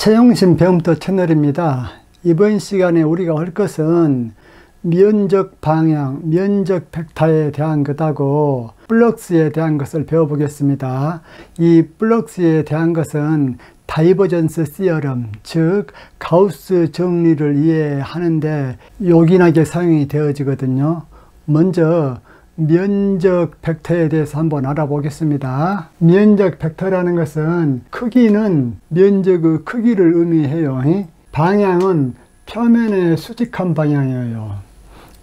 채용심 배움터 채널입니다. 이번 시간에 우리가 할 것은 면적 방향, 면적 벡터에 대한 것하고 플럭스에 대한 것을 배워보겠습니다. 이 플럭스에 대한 것은 다이버전스 시어럼, 즉 가우스 정리를 이해하는데 요긴하게 사용이 되어지거든요. 먼저 면적 벡터에 대해서 한번 알아보겠습니다. 면적 벡터라는 것은 크기는 면적의 크기를 의미해요. 방향은 표면의 수직한 방향이에요.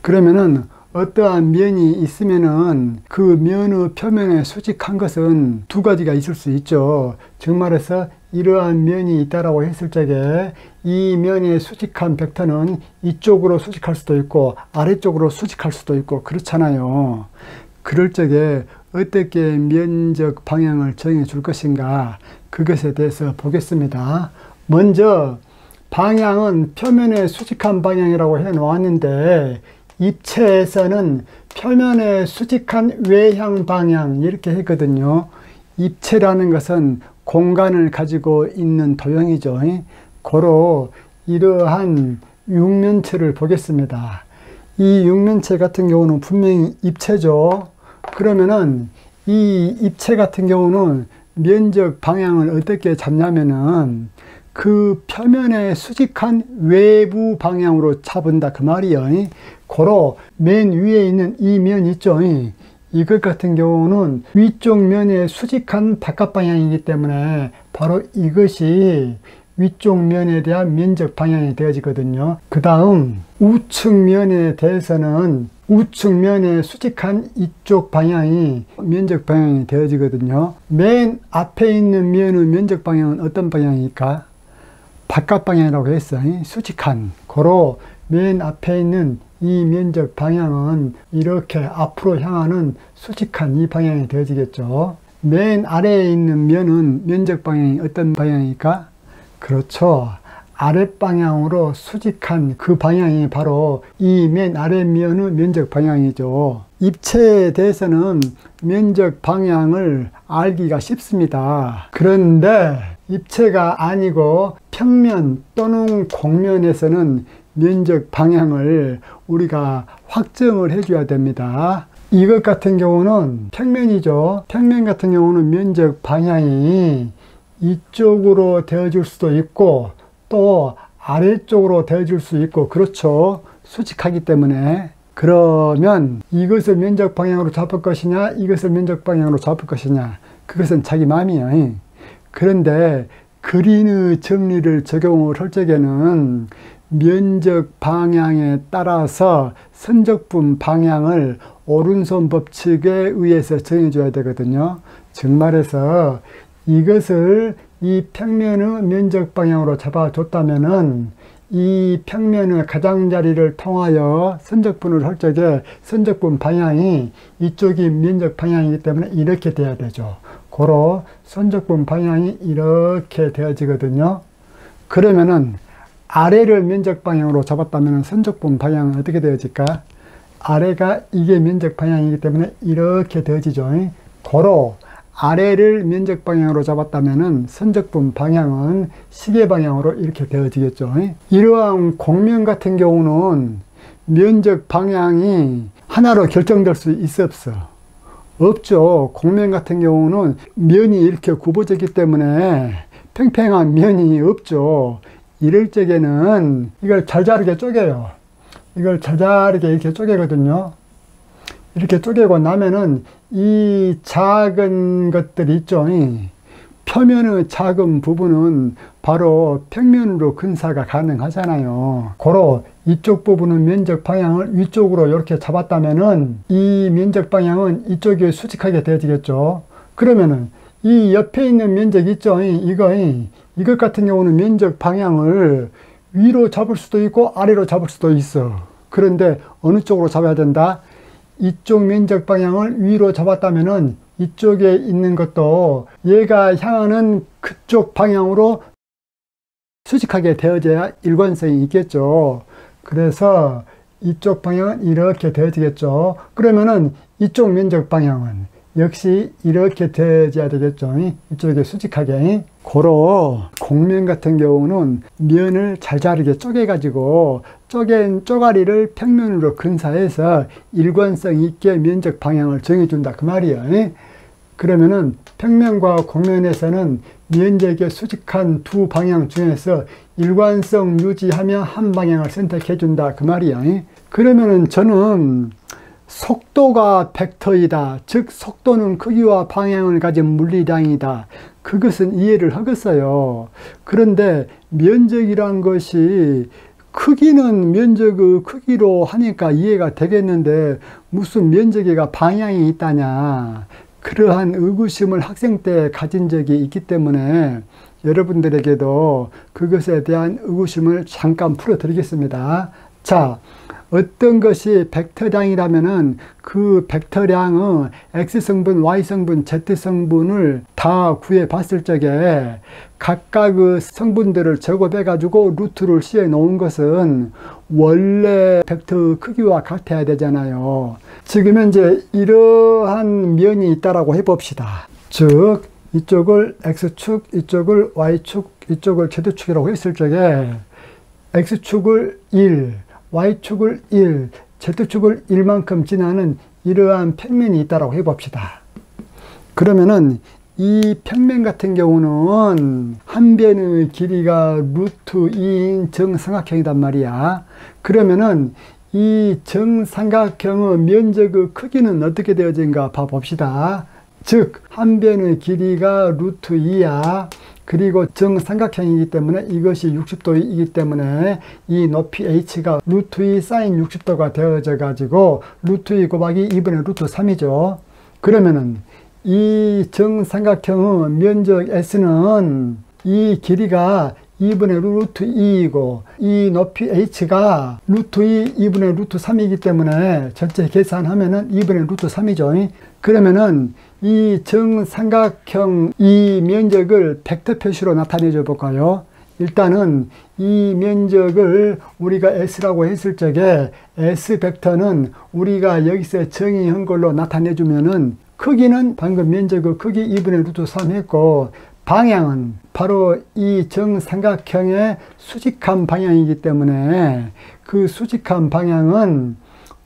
그러면은 어떠한 면이 있으면은 그 면의 표면에 수직한 것은 두 가지가 있을 수 있죠. 즉 말해서 이러한 면이 있다라고 했을 적에 이 면의 수직한 벡터는 이쪽으로 수직할 수도 있고 아래쪽으로 수직할 수도 있고 그렇잖아요. 그럴 적에 어떻게 면적 방향을 정해 줄 것인가, 그것에 대해서 보겠습니다. 먼저 방향은 표면의 수직한 방향이라고 해 놓았는데 입체에서는 표면의 수직한 외향 방향 이렇게 했거든요. 입체라는 것은 공간을 가지고 있는 도형이죠. 고로 이러한 육면체를 보겠습니다. 이 육면체 같은 경우는 분명히 입체죠. 그러면은 이 입체 같은 경우는 면적 방향을 어떻게 잡냐면은 그 표면의 수직한 외부 방향으로 잡은다 그 말이에요. 고로 맨 위에 있는 이 면 있죠. 이것 같은 경우는 위쪽 면의 수직한 바깥 방향이기 때문에 바로 이것이 위쪽 면에 대한 면적 방향이 되어지거든요. 그 다음 우측 면에 대해서는 우측 면의 수직한 이쪽 방향이 면적 방향이 되어지거든요. 맨 앞에 있는 면의 면적 방향은 어떤 방향일까? 바깥 방향이라고 했어요. 수직한. 고로 맨 앞에 있는 이 면적 방향은 이렇게 앞으로 향하는 수직한 이 방향이 되어지겠죠. 맨 아래에 있는 면은 면적 방향이 어떤 방향일까? 그렇죠. 아랫방향으로 수직한 그 방향이 바로 이 맨 아래 면의 면적 방향이죠. 입체에 대해서는 면적 방향을 알기가 쉽습니다. 그런데 입체가 아니고 평면 또는 곡면에서는 면적 방향을 우리가 확정을 해줘야 됩니다. 이것 같은 경우는 평면이죠. 평면 같은 경우는 면적 방향이 이쪽으로 되어줄 수도 있고 또 아래쪽으로 되어줄 수 있고 그렇죠. 수직하기 때문에. 그러면 이것을 면적 방향으로 잡을 것이냐 이것을 면적 방향으로 잡을 것이냐 그것은 자기 마음이에요. 그런데 그린의 정리를 적용을 할 적에는 면적 방향에 따라서 선적분 방향을 오른손 법칙에 의해서 정해줘야 되거든요. 즉 말해서 이것을 이 평면의 면적 방향으로 잡아줬다면은 이 평면의 가장자리를 통하여 선적분을 할 적에 선적분 방향이 이쪽이 면적 방향이기 때문에 이렇게 돼야 되죠. 고로 선적분 방향이 이렇게 되어지거든요. 그러면은 아래를 면적 방향으로 잡았다면 선적분 방향은 어떻게 되어질까? 아래가 이게 면적 방향이기 때문에 이렇게 되어지죠. 고로 아래를 면적 방향으로 잡았다면 선적분 방향은 시계 방향으로 이렇게 되어지겠죠. 이러한 곡면 같은 경우는 면적 방향이 하나로 결정될 수 있어 없어? 없죠. 곡면 같은 경우는 면이 이렇게 굽어졌기 때문에 팽팽한 면이 없죠. 이럴 적에는 이걸 잘자르게 쪼개요. 이걸 잘자르게 이렇게 쪼개거든요. 이렇게 쪼개고 나면은 이 작은 것들 있죠. 표면의 작은 부분은 바로 평면으로 근사가 가능하잖아요. 고로 이쪽 부분은 면적 방향을 위쪽으로 이렇게 잡았다면은 이 면적 방향은 이쪽에 수직하게 되어지겠죠. 그러면은 이 옆에 있는 면적 있죠. 이것 같은 경우는 면적 방향을 위로 잡을 수도 있고 아래로 잡을 수도 있어. 그런데 어느 쪽으로 잡아야 된다? 이쪽 면적 방향을 위로 잡았다면은 이쪽에 있는 것도 얘가 향하는 그쪽 방향으로 수직하게 되어져야 일관성이 있겠죠. 그래서 이쪽 방향은 이렇게 되어지겠죠. 그러면은 이쪽 면적 방향은 역시 이렇게 되어야 되겠죠. 이쪽에 수직하게. 고로 곡면 같은 경우는 면을 잘 자르게 쪼개가지고 쪼갠 쪼가리를 평면으로 근사해서 일관성 있게 면적 방향을 정해준다 그 말이에요. 그러면은 평면과 곡면에서는 면적의 수직한 두 방향 중에서 일관성 유지하며 한 방향을 선택해 준다 그 말이에요. 그러면은 저는 속도가 벡터이다. 즉 속도는 크기와 방향을 가진 물리량이다. 그것은 이해를 하겠어요. 그런데 면적이란 것이 크기는 면적의 크기로 하니까 이해가 되겠는데 무슨 면적이가 방향이 있다냐. 그러한 의구심을 학생 때 가진 적이 있기 때문에 여러분들에게도 그것에 대한 의구심을 잠깐 풀어드리겠습니다. 자, 어떤 것이 벡터량이라면은 그 벡터량의 X성분, Y성분, Z성분을 다 구해 봤을 적에 각각의 성분들을 제곱해 가지고 루트를 씌워 놓은 것은 원래 벡터 크기와 같아야 되잖아요. 지금 현재 이러한 면이 있다라고 해봅시다. 즉 이쪽을 X축, 이쪽을 Y축, 이쪽을 Z축이라고 했을 적에 X축을 1, Y축을 1, Z축을 1만큼 지나는 이러한 평면이 있다고 해봅시다. 그러면은 이 평면 같은 경우는 한 변의 길이가 루트 2인 정삼각형이단 말이야. 그러면은 이 정삼각형의 면적의 크기는 어떻게 되어진가 봐봅시다. 즉 한 변의 길이가 루트 2야. 그리고 정삼각형이기 때문에 이것이 60도이기 때문에 이 높이 h가 루트 2 사인 60도가 되어져 가지고 루트 2 곱하기 2분의 루트 3이죠. 그러면은 이 정삼각형의 면적 s는 이 길이가 2분의 루트 2이고 이 높이 h가 루트 2, 2분의 루트 3이기 때문에 전체 계산하면은 2분의 루트 3이죠. 그러면은 이 정삼각형 이 면적을 벡터 표시로 나타내 줘 볼까요? 일단은 이 면적을 우리가 S라고 했을 적에 S 벡터는 우리가 여기서 정의한 걸로 나타내 주면은 크기는 방금 면적의 크기 2분의 루트 3 했고 방향은 바로 이 정삼각형의 수직한 방향이기 때문에 그 수직한 방향은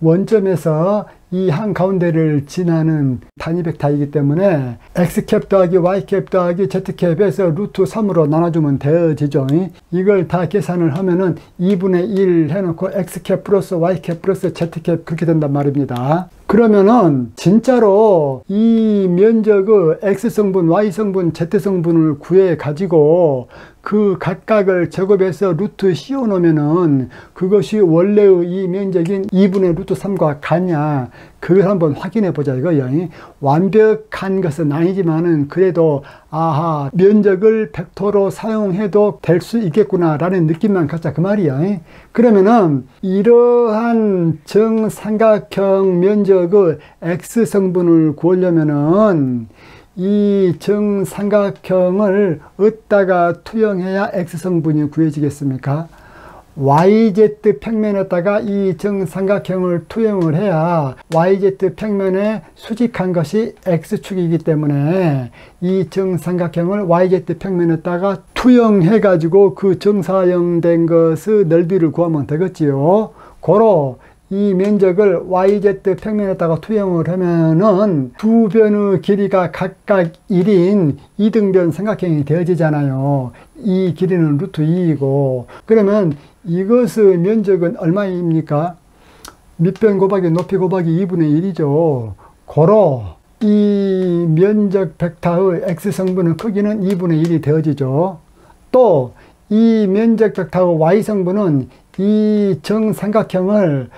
원점에서 이 한가운데를 지나는 단위 벡터이기 때문에 X캡 더하기 Y캡 더하기 Z캡에서 루트 3으로 나눠주면 되어지죠. 이걸 다 계산을 하면은 2분의 1 해놓고 X캡 플러스 Y캡 플러스 Z캡 그렇게 된단 말입니다. 그러면은 진짜로 이 면적의 X성분, Y성분, Z성분을 구해 가지고 그 각각을 제곱해서 루트 씌워 놓으면은 그것이 원래의 이 면적인 2분의 루트 3과 같냐 그걸 한번 확인해 보자 이거예요. 완벽한 것은 아니지만은 그래도 아하 면적을 벡터로 사용해도 될 수 있겠구나 라는 느낌만 갖자 그 말이야. 그러면은 이러한 정삼각형 면적의 X성분을 구하려면은 이 정삼각형을 어디다가 투영해야 X성분이 구해지겠습니까? YZ 평면에다가 이 정삼각형을 투영을 해야 YZ 평면에 수직한 것이 X축이기 때문에 이 정삼각형을 YZ 평면에다가 투영해 가지고 그 정사형된 것의 넓이를 구하면 되겠지요. 고로 이 면적을 YZ 평면에다가 투영을 하면은 두 변의 길이가 각각 1인 이등변 삼각형이 되어지잖아요. 이 길이는 루트 2이고 그러면 이것의 면적은 얼마입니까? 밑변 곱하기 높이 곱하기 2분의 1이죠. 고로 이 면적 벡터의 X성분의 크기는 2분의 1이 되어지죠. 또 이 면적 벡터의 Y성분은 이 정삼각형을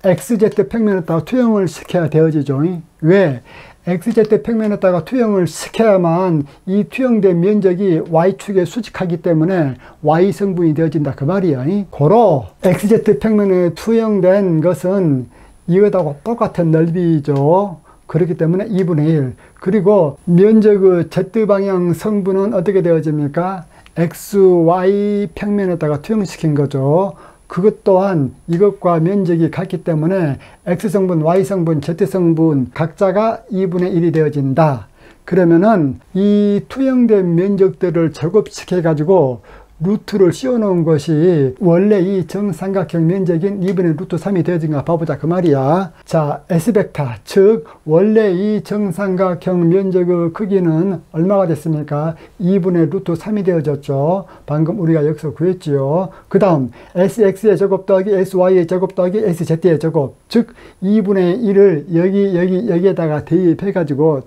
XZ 평면에다가 투영을 시켜야 되어지죠. 왜? XZ 평면에다가 투영을 시켜야만 이 투영된 면적이 Y축에 수직하기 때문에 Y성분이 되어진다 그 말이야. 고로 XZ 평면에 투영된 것은 이것하고 똑같은 넓이죠. 그렇기 때문에 2분의 1. 그리고 면적의 Z방향 성분은 어떻게 되어집니까? XY 평면에다가 투영시킨 거죠. 그것 또한 이것과 면적이 같기 때문에 X성분, Y성분, Z성분 각자가 2분의 1이 되어진다. 그러면은 이 투영된 면적들을 제곱시켜 가지고 루트를 씌워 놓은 것이 원래 이 정삼각형 면적인 2분의 루트 3이 되어진가 봐보자 그 말이야. 자, S벡터, 즉 원래 이 정삼각형 면적의 크기는 얼마가 됐습니까? 2분의 루트 3이 되어졌죠. 방금 우리가 여기서 구했지요. 그 다음 Sx의 제곱 더하기 Sy의 제곱 더하기 Sz의 제곱, 즉 2분의 1을 여기에다가 대입해 가지고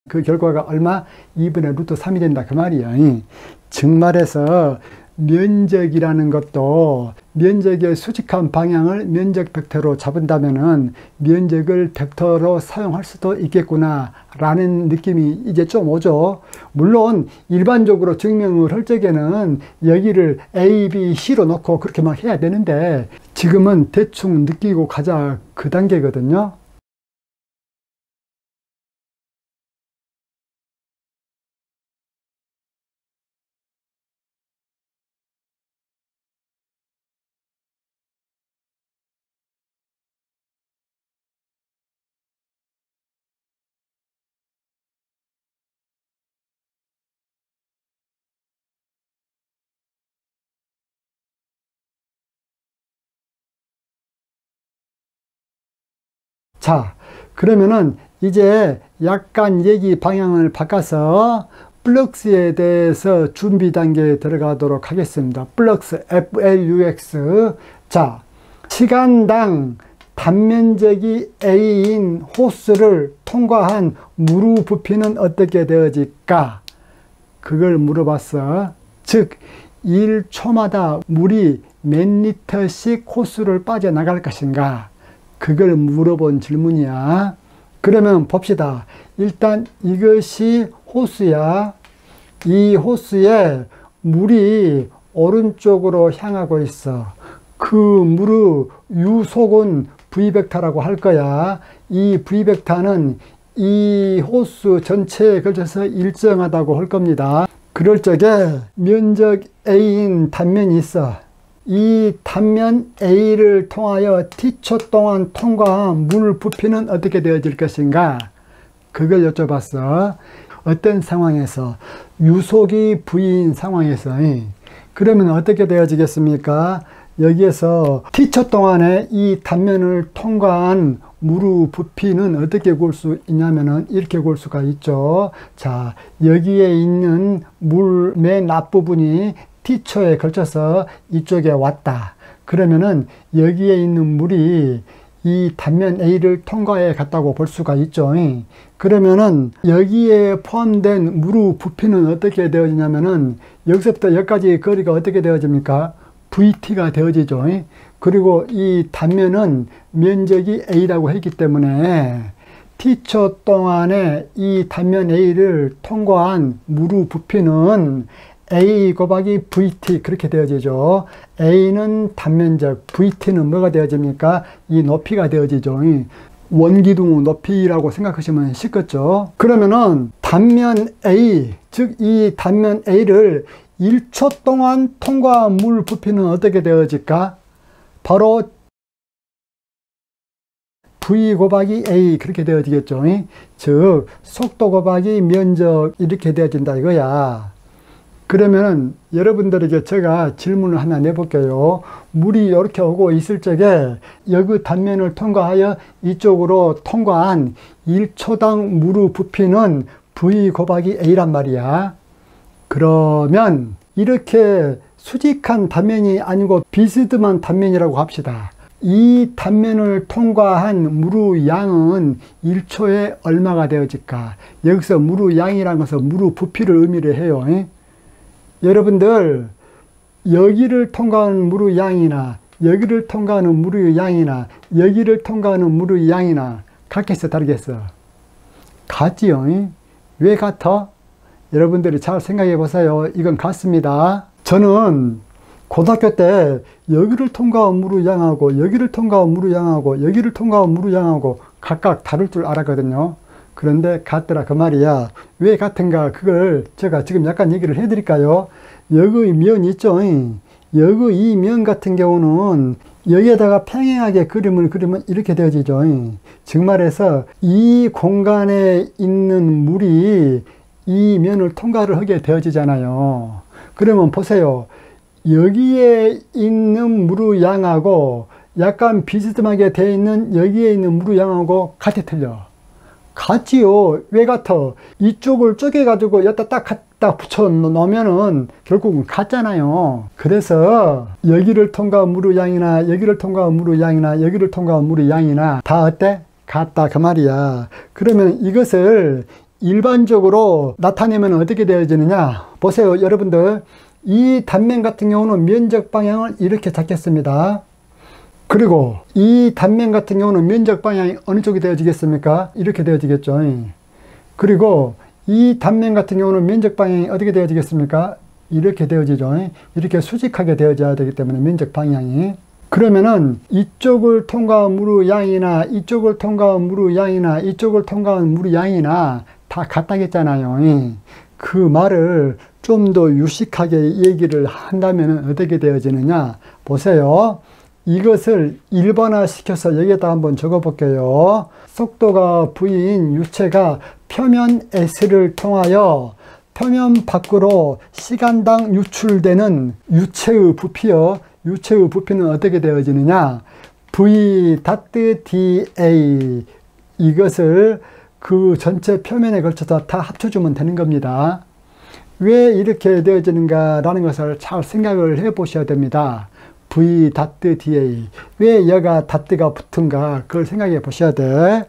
그 결과가 얼마? 2분의 루트 3이 된다 그 말이야. 즉 말해서 면적이라는 것도 면적의 수직한 방향을 면적 벡터로 잡은다면은 면적을 벡터로 사용할 수도 있겠구나 라는 느낌이 이제 좀 오죠. 물론 일반적으로 증명을 할 적에는 여기를 A, B, C로 놓고 그렇게 막 해야 되는데 지금은 대충 느끼고 가자 그 단계거든요. 자, 그러면은 이제 약간 얘기 방향을 바꿔서 플럭스에 대해서 준비 단계에 들어가도록 하겠습니다. 플럭스, FLUX. 자, 시간당 단면적이 A인 호스를 통과한 무르 부피는 어떻게 되어질까? 그걸 물어봤어. 즉, 1초마다 물이 몇 리터씩 호스를 빠져나갈 것인가? 그걸 물어본 질문이야. 그러면 봅시다. 일단 이것이 호스야. 이 호스에 물이 오른쪽으로 향하고 있어. 그 물의 유속은 V벡터라고 할 거야. 이 V벡터는 이 호스 전체에 걸쳐서 일정하다고 할 겁니다. 그럴 적에 면적 A인 단면이 있어. 이 단면 A를 통하여 T초 동안 통과한 물 부피는 어떻게 되어질 것인가? 그걸 여쭤봤어. 어떤 상황에서? 유속이 V인 상황에서. 그러면 어떻게 되어지겠습니까? 여기에서 T초 동안에 이 단면을 통과한 무르 부피는 어떻게 구할 수 있냐면은 이렇게 구할 수가 있죠. 자, 여기에 있는 물 맨 앞부분이 T초에 걸쳐서 이쪽에 왔다. 그러면은 여기에 있는 물이 이 단면 A를 통과해 갔다고 볼 수가 있죠. 그러면은 여기에 포함된 무르 부피는 어떻게 되어지냐면은 여기서부터 여기까지 거리가 어떻게 되어집니까? VT가 되어지죠. 그리고 이 단면은 면적이 A라고 했기 때문에 T초 동안에 이 단면 A를 통과한 무르 부피는 A 곱하기 VT 그렇게 되어지죠. A는 단면적, VT는 뭐가 되어집니까? 이 높이가 되어지죠. 원기둥 높이라고 생각하시면 쉽겠죠. 그러면은 단면 A, 즉 이 단면 A를 1초 동안 통과한 물 부피는 어떻게 되어질까? 바로 V 곱하기 A 그렇게 되어지겠죠. 즉 속도 곱하기 면적 이렇게 되어진다 이거야. 그러면 여러분들에게 제가 질문을 하나 내볼게요. 물이 이렇게 오고 있을 적에 여기 단면을 통과하여 이쪽으로 통과한 1초당 무르 부피는 V 곱하기 A란 말이야. 그러면 이렇게 수직한 단면이 아니고 비스듬한 단면이라고 합시다. 이 단면을 통과한 무르 양은 1초에 얼마가 되어질까? 여기서 무르 양이라는 것은 무르 부피를 의미를 해요. 여러분들 여기를 통과하는 무르 양이나 여기를 통과하는 무르 양이나 여기를 통과하는 무르 양이나 같겠어 다르겠어? 같지요. 왜 같아? 여러분들이 잘 생각해 보세요. 이건 같습니다. 저는 고등학교 때 여기를 통과한 무르 양하고 여기를 통과한 무르 양하고 여기를 통과한 무르 양하고 각각 다를 줄 알았거든요. 그런데 같더라 그 말이야. 왜 같은가 그걸 제가 지금 약간 얘기를 해드릴까요? 여기 면 있죠. 여기 이 면 같은 경우는 여기에다가 평행하게 그림을 그리면 이렇게 되어지죠. 즉 말해서 이 공간에 있는 물이 이 면을 통과를 하게 되어지잖아요. 그러면 보세요. 여기에 있는 물의 양하고 약간 비스듬하게 되어 있는 여기에 있는 물의 양하고 같아 틀려. 같지요. 왜 같아? 이쪽을 쪼개가지고 여기다 딱 갖다 붙여 놓으면은 결국은 같잖아요. 그래서 여기를 통과한 물의 양이나 여기를 통과한 물의 양이나 여기를 통과한 물의 양이나 다 어때? 같다 그 말이야. 그러면 이것을 일반적으로 나타내면 어떻게 되어지느냐? 보세요 여러분들. 이 단면 같은 경우는 면적 방향을 이렇게 잡겠습니다. 그리고 이 단면 같은 경우는 면적 방향이 어느 쪽이 되어지겠습니까? 이렇게 되어지겠죠. 그리고 이 단면 같은 경우는 면적 방향이 어떻게 되어지겠습니까? 이렇게 되어지죠. 이렇게 수직하게 되어져야 되기 때문에 면적 방향이. 그러면은 이쪽을 통과한 물의 양이나 이쪽을 통과한 물의 양이나 이쪽을 통과한 물의 양이나 다 같다겠잖아요. 그 말을 좀 더 유식하게 얘기를 한다면 어떻게 되어지느냐? 보세요. 이것을 일반화 시켜서 여기에다 한번 적어 볼게요. 속도가 V인 유체가 표면 S를 통하여 표면 밖으로 시간당 유출되는 유체의 부피요. 유체의 부피는 어떻게 되어지느냐? V.dA 이것을 그 전체 표면에 걸쳐서 다 합쳐주면 되는 겁니다. 왜 이렇게 되어지는가 라는 것을 잘 생각을 해 보셔야 됩니다. V.dA 왜 여가 닷가 붙은가 그걸 생각해 보셔야 돼.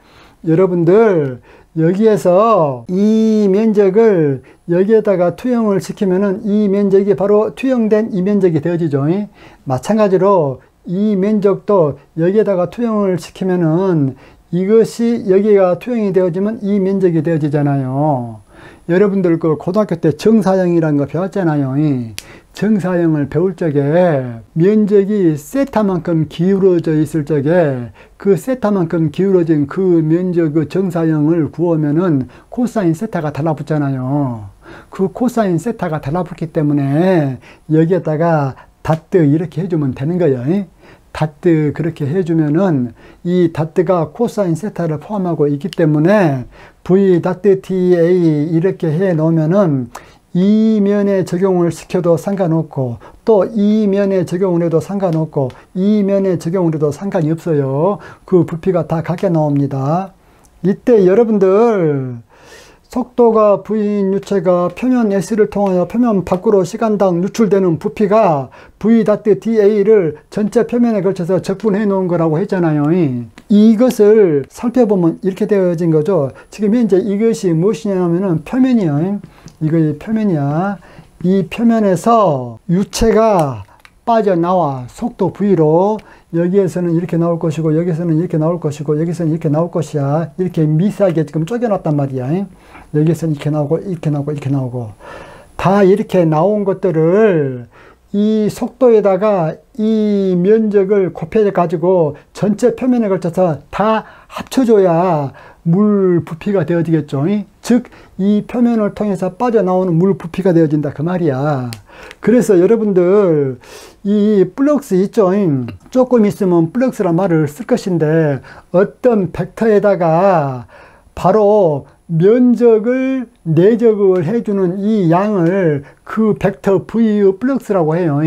여러분들 여기에서 이 면적을 여기에다가 투영을 시키면은 이 면적이 바로 투영된 이 면적이 되어지죠. 마찬가지로 이 면적도 여기에다가 투영을 시키면은 이것이 여기가 투영이 되어지면 이 면적이 되어지잖아요. 여러분들 그 고등학교 때 정사형이라는 거 배웠잖아요. 정사형을 배울 적에 면적이 세타만큼 기울어져 있을 적에 그 세타만큼 기울어진 그 면적 그 정사형을 구하면은 코사인 세타가 달라붙잖아요. 그 코사인 세타가 달라붙기 때문에 여기에다가 닷드 이렇게 해주면 되는 거예요. 닷드 그렇게 해주면은 이 닷드가 코사인 세타를 포함하고 있기 때문에 V.dA 이렇게 해 놓으면은 이 면에 적용을 시켜도 상관없고 또 이 면에 적용을 해도 상관없고 이 면에 적용을 해도 상관이 없어요. 그 부피가 다 같게 나옵니다. 이때 여러분들 속도가 V인 유체가 표면 S를 통하여 표면 밖으로 시간당 유출되는 부피가 V.dA를 전체 표면에 걸쳐서 적분해 놓은 거라고 했잖아요. 이것을 살펴보면 이렇게 되어진 거죠. 지금 현재 이것이 무엇이냐면은 표면이에요. 이거 표면이야. 이 표면에서 유체가 빠져나와 속도 V로 여기에서는 이렇게 나올 것이고 여기서는 이렇게 나올 것이고 여기서는 이렇게 나올 것이야. 이렇게 미세하게 지금 쪼개놨단 말이야. 여기서는 이렇게 나오고 이렇게 나오고 이렇게 나오고 다 이렇게 나온 것들을 이 속도에다가 이 면적을 곱해 가지고 전체 표면에 걸쳐서 다 합쳐줘야 물 부피가 되어지겠죠. 즉 이 표면을 통해서 빠져나오는 물 부피가 되어진다 그 말이야. 그래서 여러분들 이 플럭스 있죠. 조금 있으면 플럭스란 말을 쓸 것인데 어떤 벡터에다가 바로 면적을 내적을 해주는 이 양을 그 벡터 V의 플럭스라고 해요.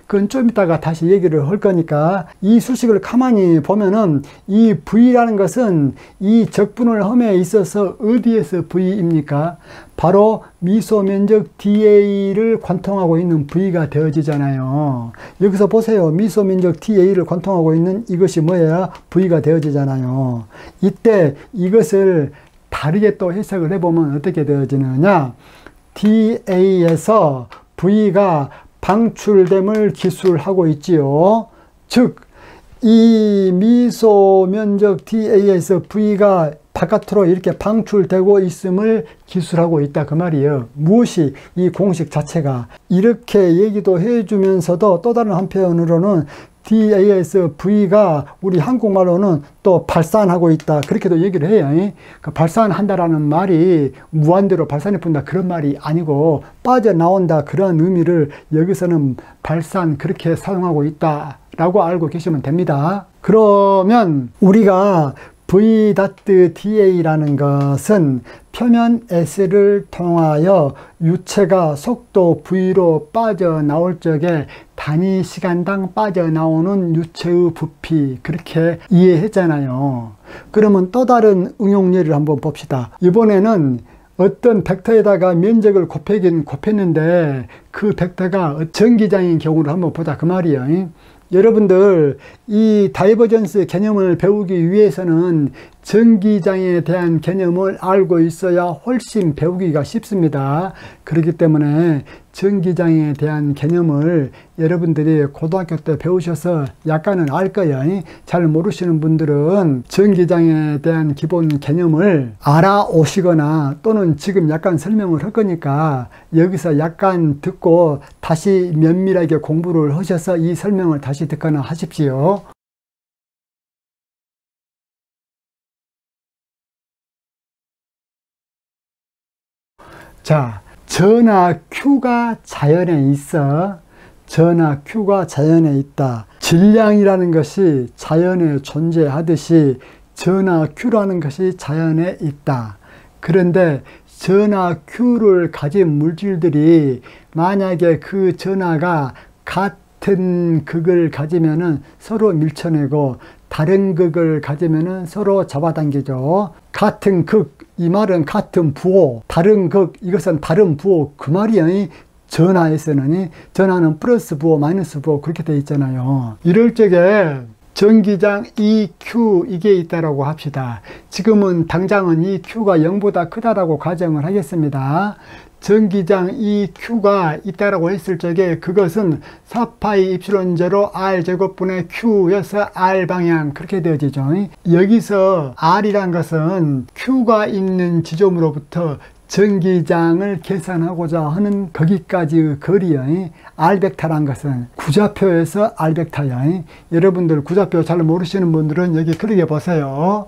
그건 좀 이따가 다시 얘기를 할 거니까 이 수식을 가만히 보면은 이 V라는 것은 이 적분을 함에 있어서 어디에서 V입니까? 바로 미소 면적 DA를 관통하고 있는 V가 되어지잖아요. 여기서 보세요. 미소 면적 DA를 관통하고 있는 이것이 뭐야? V가 되어지잖아요. 이때 이것을 다르게 또 해석을 해보면 어떻게 되어지느냐? DA에서 V가 방출됨을 기술하고 있지요. 즉, 이 미소 면적 DA에서 V가 바깥으로 이렇게 방출되고 있음을 기술하고 있다 그 말이에요. 무엇이 이 공식 자체가 이렇게 얘기도 해주면서도 또 다른 한편으로는 DAS V가 우리 한국말로는 또 발산하고 있다. 그렇게도 얘기를 해요. 그 발산한다라는 말이 무한대로 발산해 본다 그런 말이 아니고 빠져나온다 그런 의미를 여기서는 발산 그렇게 사용하고 있다 라고 알고 계시면 됩니다. 그러면 우리가 V.DA라는 것은 표면 S를 통하여 유체가 속도 V로 빠져나올 적에 단위 시간당 빠져나오는 유체의 부피 그렇게 이해했잖아요. 그러면 또 다른 응용 예를 한번 봅시다. 이번에는 어떤 벡터에다가 면적을 곱하긴 곱했는데 그 벡터가 전기장인 경우를 한번 보자 그 말이에요. 여러분들 이 다이버전스 개념을 배우기 위해서는 전기장에 대한 개념을 알고 있어야 훨씬 배우기가 쉽습니다. 그렇기 때문에 전기장에 대한 개념을 여러분들이 고등학교 때 배우셔서 약간은 알 거예요. 잘 모르시는 분들은 전기장에 대한 기본 개념을 알아오시거나 또는 지금 약간 설명을 할 거니까 여기서 약간 듣고 다시 면밀하게 공부를 하셔서 이 설명을 다시 듣거나 하십시오. 자, 전하 Q가 자연에 있어. 전하 Q가 자연에 있다. 질량이라는 것이 자연에 존재하듯이 전하 Q라는 것이 자연에 있다. 그런데 전하 Q를 가진 물질들이 만약에 그 전하가 같은 극을 가지면은 서로 밀쳐내고 다른 극을 가지면은 서로 잡아당기죠. 같은 극, 이 말은 같은 부호, 다른 극, 이것은 다른 부호, 그 말이에요. 전하에서는 전하는 플러스 부호, 마이너스 부호 그렇게 되어 있잖아요. 이럴 적에 전기장 EQ 이게 있다라고 합시다. 지금은 당장은 EQ가 0보다 크다라고 가정을 하겠습니다. 전기장 EQ가 있다라고 했을 적에 그것은 4파이 입실론 제로 R제곱분의 Q여서 R방향 그렇게 되어지죠. 여기서 R이란 것은 Q가 있는 지점으로부터 전기장을 계산하고자 하는 거기까지의 거리요. R벡터란 것은 구좌표에서 R벡터요. 여러분들 구좌표 잘 모르시는 분들은 여기 그리게 보세요.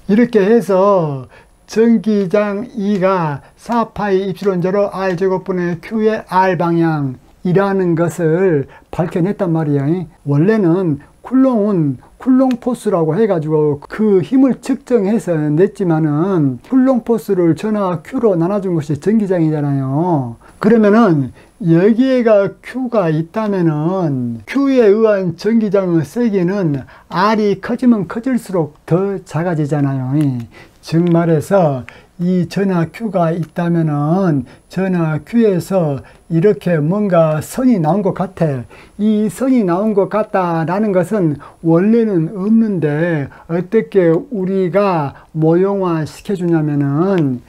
이렇게 해서 전기장 E가 4파이 입실론 제로 R제곱분의 Q의 R방향이라는 것을 밝혀냈단 말이에요. 원래는 쿨롱은 쿨롱 포스라고 해가지고 그 힘을 측정해서 냈지만은 쿨롱 포스를 전하 Q로 나눠준 것이 전기장이잖아요. 그러면은 여기에가 Q가 있다면은 Q에 의한 전기장의 세기는 R이 커지면 커질수록 더 작아지잖아요. 즉 말해서 이 전하 Q가 있다면은 전하 Q에서 이렇게 뭔가 선이 나온 것 같아. 이 선이 나온 것 같다라는 것은 원래는 없는데 어떻게 우리가 모형화 시켜주냐면은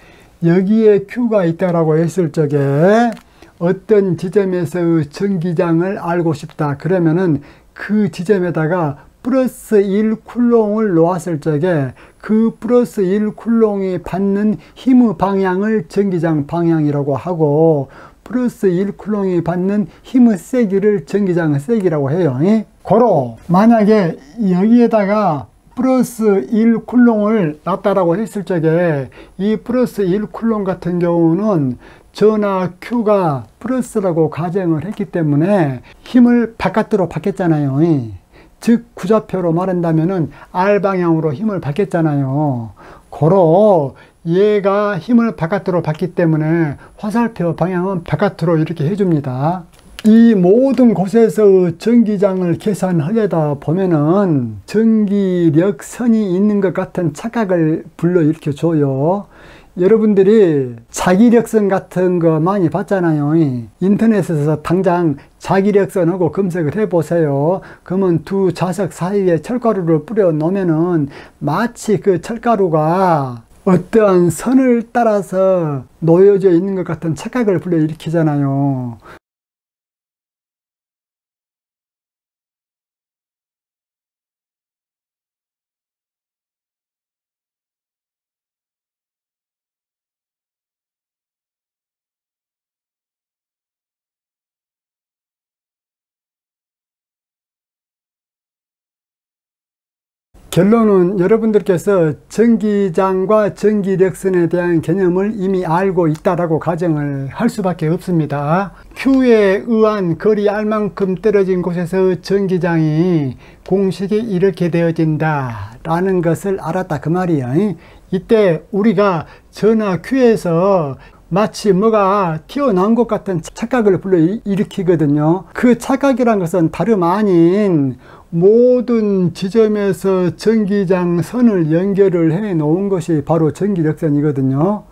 여기에 Q가 있다라고 했을 적에 어떤 지점에서의 전기장을 알고 싶다. 그러면은 그 지점에다가 플러스 1쿨롱을 놓았을 적에 그 플러스 1쿨롱이 받는 힘의 방향을 전기장 방향이라고 하고 플러스 1쿨롱이 받는 힘의 세기를 전기장의 세기라고 해요. 고로 만약에 여기에다가 플러스 1쿨롱을 놨다라고 했을 적에 이 플러스 1쿨롱 같은 경우는 전하 Q가 플러스라고 가정을 했기 때문에 힘을 바깥으로 받겠잖아요. 즉 구좌표로 말한다면은 R방향으로 힘을 받겠잖아요. 고로 얘가 힘을 바깥으로 받기 때문에 화살표 방향은 바깥으로 이렇게 해줍니다. 이 모든 곳에서 전기장을 계산하려다 보면은 전기력선이 있는 것 같은 착각을 불러일으켜 줘요. 여러분들이 자기력선 같은 거 많이 봤잖아요. 인터넷에서 당장 자기력선하고 검색을 해보세요. 그러면 두 자석 사이에 철가루를 뿌려 놓으면은 마치 그 철가루가 어떠한 선을 따라서 놓여져 있는 것 같은 착각을 불러일으키잖아요. 결론은 여러분들께서 전기장과 전기력선에 대한 개념을 이미 알고 있다라고 가정을 할 수밖에 없습니다. Q에 의한 거리 R만큼 떨어진 곳에서 전기장이 공식이 이렇게 되어진다 라는 것을 알았다 그 말이에요. 이때 우리가 전하 Q에서 마치 뭐가 튀어나온 것 같은 착각을 불러일으키거든요. 그 착각이란 것은 다름 아닌 모든 지점에서 전기장 선을 연결을 해 놓은 것이 바로 전기력선이거든요.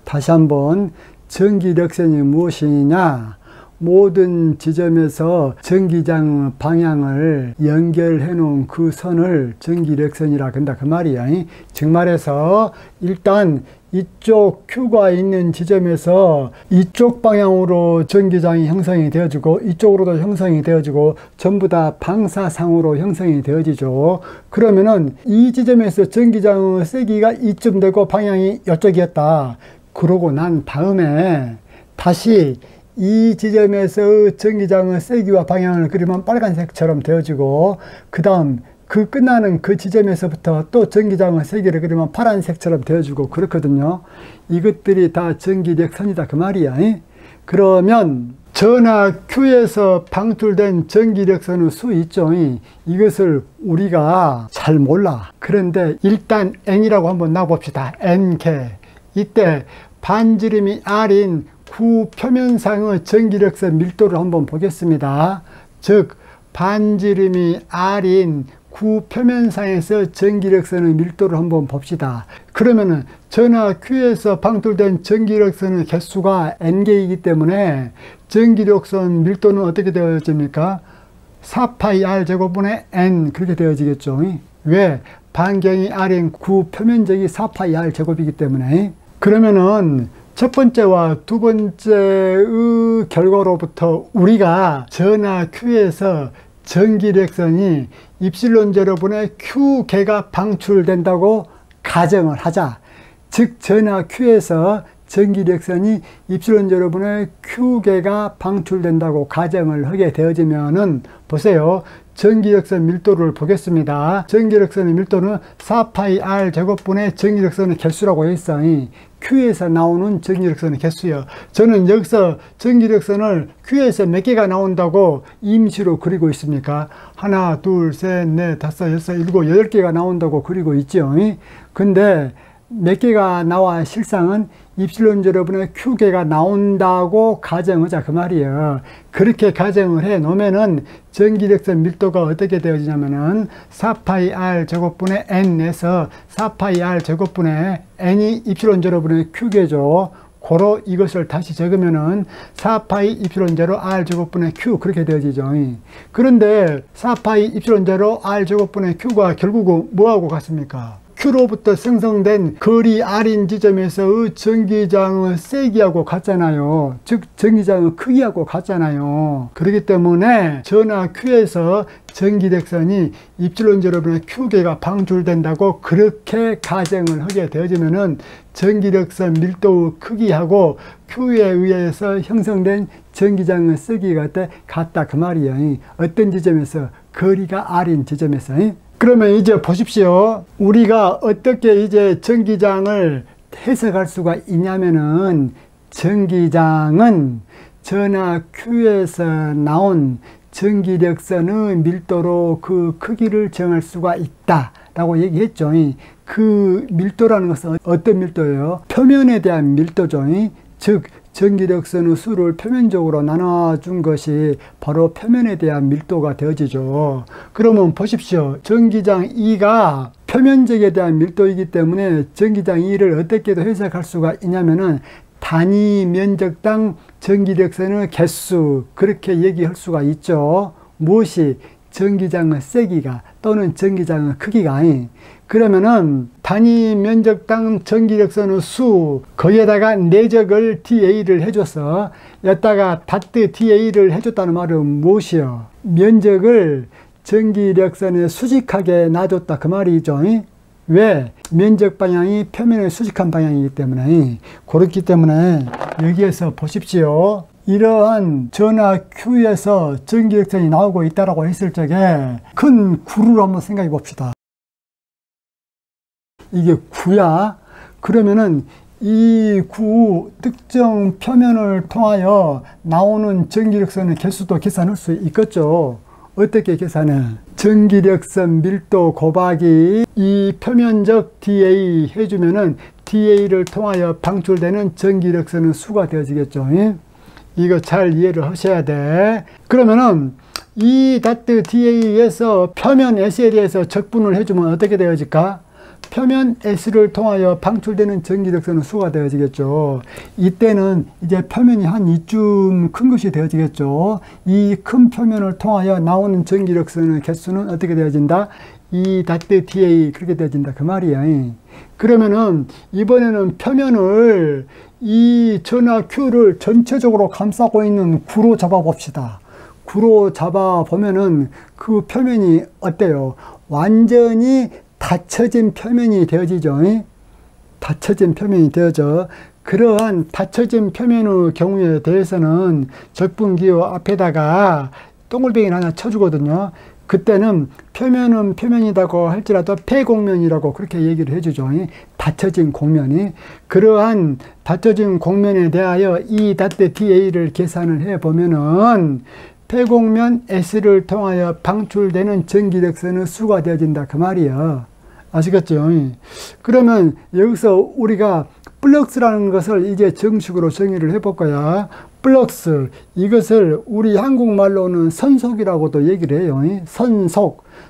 다시 한번, 전기력선이 무엇이냐? 모든 지점에서 전기장 방향을 연결해 놓은 그 선을 전기력선이라 한다 그 말이야. 즉 말해서 일단 이쪽 Q가 있는 지점에서 이쪽 방향으로 전기장이 형성이 되어지고 이쪽으로도 형성이 되어지고 전부 다 방사상으로 형성이 되어지죠. 그러면은 이 지점에서 전기장의 세기가 이쯤 되고 방향이 이쪽이었다. 그러고 난 다음에 다시 이 지점에서 전기장의 세기와 방향을 그리면 빨간색처럼 되어지고, 그 다음 그 끝나는 그 지점에서부터 또 전기장의 세기를 그리면 파란색처럼 되어지고 그렇거든요. 이것들이 다 전기력선이다 그 말이야. 그러면 전하 Q에서 방출된 전기력선의 수 있죠. 이것을 우리가 잘 몰라. 그런데 일단 N이라고 한번 놔봅시다. N개. 이때 반지름이 R인 구표면상의 전기력선 밀도를 한번 보겠습니다. 즉 반지름이 R인 구표면상에서 전기력선의 밀도를 한번 봅시다. 그러면은 전하 Q에서 방출된 전기력선의 개수가 N개이기 때문에 전기력선 밀도는 어떻게 되어집니까? 4πr 제곱분의 N 그렇게 되어지겠죠. 왜? 반경이 R인 구표면적이 4πr 제곱이기 때문에. 그러면은 첫 번째와 두 번째의 결과로부터 우리가 전하 Q에서 전기력선이 입실론 제로분의 Q개가 방출된다고 가정을 하자. 즉 전하 Q에서 전기력선이 입실론 제로분의 Q개가 방출된다고 가정을 하게 되어지면은 보세요. 전기력선 밀도를 보겠습니다. 전기력선의 밀도는 4πr 제곱분의 전기력선의 개수라고 했어. Q에서 나오는 전기력선의 개수요. 저는 여기서 전기력선을 Q에서 몇 개가 나온다고 임시로 그리고 있습니까? 하나, 둘, 셋, 넷, 다섯, 여섯, 일곱, 여덟 개가 나온다고 그리고 있죠. 근데 몇 개가 나와 실상은 입실론 제로분의 Q개가 나온다고 가정하자 그 말이에요. 그렇게 가정을 해 놓으면은 전기력선 밀도가 어떻게 되어지냐면은 4πr 제곱분의 N에서 4πr 제곱분의 N이 입실론 제로분의 Q개죠. 고로 이것을 다시 적으면은 4파이 입실론 제로 R 제곱분의 Q 그렇게 되어지죠. 그런데 4파이 입실론 제로 R 제곱분의 Q가 결국은 뭐하고 같습니까? Q로부터 생성된 거리 R인 지점에서의 전기장의 세기하고 같잖아요. 즉 전기장의 크기하고 같잖아요. 그렇기 때문에 전하 Q에서 전기력선이 입실론 제로분의 Q개가 방출된다고 그렇게 가정을 하게 되어지면은 전기력선 밀도의 크기하고 Q에 의해서 형성된 전기장의 세기가 같다 그 말이에요. 어떤 지점에서? 거리가 R인 지점에서. 그러면 이제 보십시오. 우리가 어떻게 이제 전기장을 해석할 수가 있냐면은 전기장은 전하 Q에서 나온 전기력선의 밀도로 그 크기를 정할 수가 있다 라고 얘기했죠. 그 밀도라는 것은 어떤 밀도예요? 표면에 대한 밀도죠. 즉 전기력선의 수를 표면적으로 나눠준 것이 바로 표면에 대한 밀도가 되어지죠. 그러면 보십시오. 전기장 E가 표면적에 대한 밀도이기 때문에 전기장 E를 어떻게도 해석할 수가 있냐면은 단위 면적당 전기력선의 개수 그렇게 얘기할 수가 있죠. 무엇이? 전기장의 세기가 또는 전기장의 크기가. 그러면은 단위 면적당 전기력선의 수 거기에다가 내적을 dA를 해줘서 여기다가 닷트 dA를 해줬다는 말은 무엇이요? 면적을 전기력선에 수직하게 놔줬다 그 말이죠. 왜? 면적 방향이 표면에 수직한 방향이기 때문에. 그렇기 때문에 여기에서 보십시오. 이러한 전하 Q에서 전기력선이 나오고 있다고 했을 적에 큰 구를 한번 생각해 봅시다. 이게 구야. 그러면은 이 구 특정 표면을 통하여 나오는 전기력선의 개수도 계산할 수 있겠죠. 어떻게 계산해? 전기력선 밀도 곱하기 이 표면적 dA 해주면은 dA를 통하여 방출되는 전기력선의 수가 되어지겠죠. 이거 잘 이해를 하셔야 돼. 그러면은 이 닷트 dA에서 표면 S에 대해서 적분을 해주면 어떻게 되어질까? 표면 S를 통하여 방출되는 전기력선의 수가 되어지겠죠. 이때는 이제 표면이 한 이쯤 큰 것이 되어지겠죠. 이 큰 표면을 통하여 나오는 전기력선의 개수는 어떻게 되어진다? 이 닷트 dA 그렇게 되어진다 그 말이야. 그러면은 이번에는 표면을 이 전하 Q를 전체적으로 감싸고 있는 구로 잡아 봅시다. 구로 잡아 보면은 그 표면이 어때요? 완전히 닫혀진 표면이 되어지죠. 닫혀진 표면이 되어져. 그러한 닫혀진 표면의 경우에 대해서는 적분기호 앞에다가 동글뱅이를 하나 쳐주거든요. 그때는 표면은 표면이라고 할지라도 폐곡면이라고 그렇게 얘기를 해주죠. 닫혀진 곡면이. 그러한 닫혀진 곡면에 대하여 이 닷트 dA를 계산을 해보면은 폐곡면 S를 통하여 방출되는 전기력선의 수가 되어진다 그 말이야. 아시겠죠? 그러면 여기서 우리가 플럭스라는 것을 이제 정식으로 정의를 해볼 거야. 플럭스, 이것을 우리 한국말로는 선속이라고도 얘기를 해요.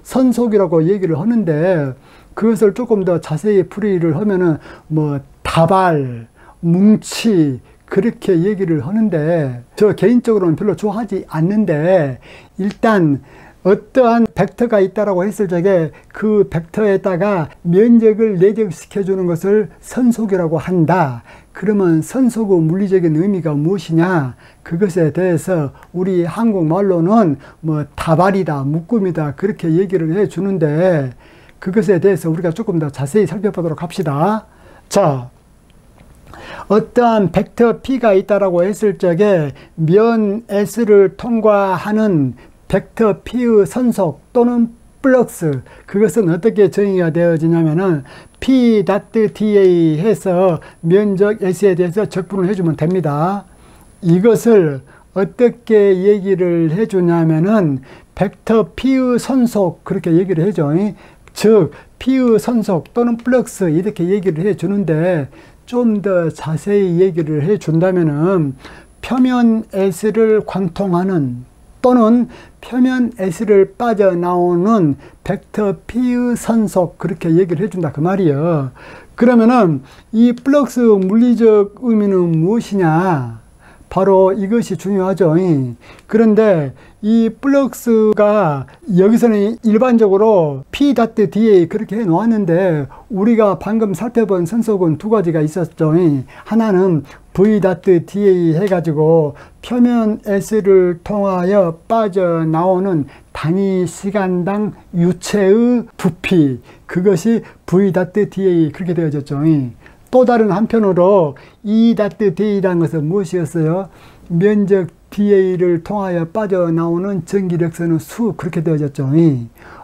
선속이라고 얘기를 하는데 그것을 조금 더 자세히 풀이를 하면은 뭐 다발, 뭉치 그렇게 얘기를 하는데 저 개인적으로는 별로 좋아하지 않는데 일단 어떠한 벡터가 있다라고 했을 적에 그 벡터에다가 면적을 내적시켜 주는 것을 선속이라고 한다. 그러면 선속의 물리적인 의미가 무엇이냐? 그것에 대해서 우리 한국말로는 뭐 다발이다, 묶음이다 그렇게 얘기를 해 주는데 그것에 대해서 우리가 조금 더 자세히 살펴보도록 합시다. 자, 어떠한 벡터 P가 있다라고 했을 적에 면 S를 통과하는 벡터 P의 선속 또는 플럭스, 그것은 어떻게 정의가 되어지냐면은 P 닷트 dA 해서 면적 S에 대해서 적분을 해주면 됩니다. 이것을 어떻게 얘기를 해주냐면은 벡터 P의 선속 그렇게 얘기를 해줘. 즉 P의 선속 또는 플럭스 이렇게 얘기를 해주는데 좀 더 자세히 얘기를 해준다면은 표면 S를 관통하는 또는 표면 S를 빠져나오는 벡터 P의 선속 그렇게 얘기를 해준다 그 말이에요. 그러면은 이 플럭스 물리적 의미는 무엇이냐? 바로 이것이 중요하죠. 그런데 이 플럭스가 여기서는 일반적으로 P 닷트 dA 그렇게 해 놓았는데 우리가 방금 살펴본 선속은 두 가지가 있었죠. 하나는 V 닷트 dA 해가지고 표면 S를 통하여 빠져나오는 단위 시간당 유체의 부피, 그것이 V 닷트 dA 그렇게 되어졌죠. 또 다른 한편으로 E 닷트 dA라는 것은 무엇이었어요? 면적 dA를 통하여 빠져나오는 전기력선의 수 그렇게 되어졌죠.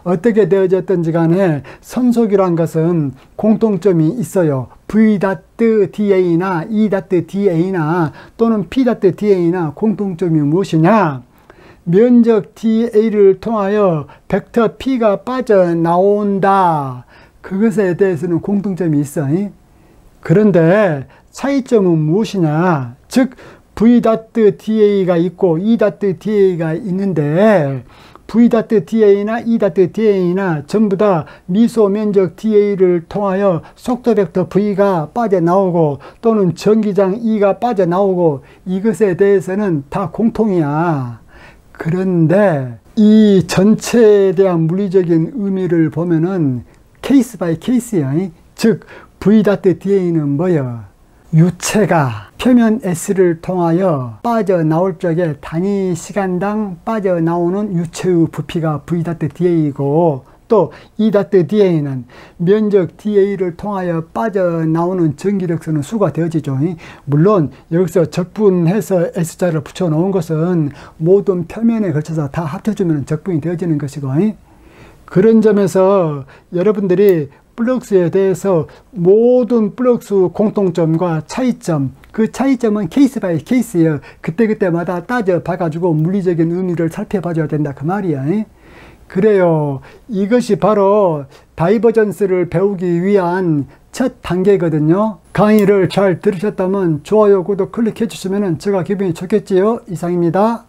어떻게 되어졌든지 간에 선속이란 것은 공통점이 있어요. V 닷트 dA나 E 닷트 dA나 또는 P 닷트 dA나 공통점이 무엇이냐? 면적 dA를 통하여 벡터 P가 빠져나온다. 그것에 대해서는 공통점이 있어. 그런데 차이점은 무엇이냐? 즉 V 닷트 dA가 있고 E 닷트 dA가 있는데 V 닷트 dA나 E 닷트 dA나 전부 다 미소 면적 dA를 통하여 속도 벡터 V가 빠져나오고 또는 전기장 E가 빠져나오고 이것에 대해서는 다 공통이야. 그런데 이 전체에 대한 물리적인 의미를 보면은 케이스 바이 케이스야. 즉 V 닷트 dA는 뭐야? 유체가 표면 S를 통하여 빠져나올 적에 단위 시간당 빠져나오는 유체의 부피가 V 닷트 dA이고 또 E 닷트 dA는 면적 dA를 통하여 빠져나오는 전기력선의 수가 되어지죠. 물론 여기서 적분해서 S자를 붙여 놓은 것은 모든 표면에 걸쳐서 다 합쳐주면 적분이 되어지는 것이고 그런 점에서 여러분들이 블록스에 대해서 모든 블록스 공통점과 차이점, 그 차이점은 케이스 바이 케이스예요. 그때그때마다 따져봐가지고 물리적인 의미를 살펴봐줘야 된다 그 말이야. 그래요. 이것이 바로 다이버전스를 배우기 위한 첫 단계거든요. 강의를 잘 들으셨다면 좋아요, 구독 클릭해 주시면 제가 기분이 좋겠지요. 이상입니다.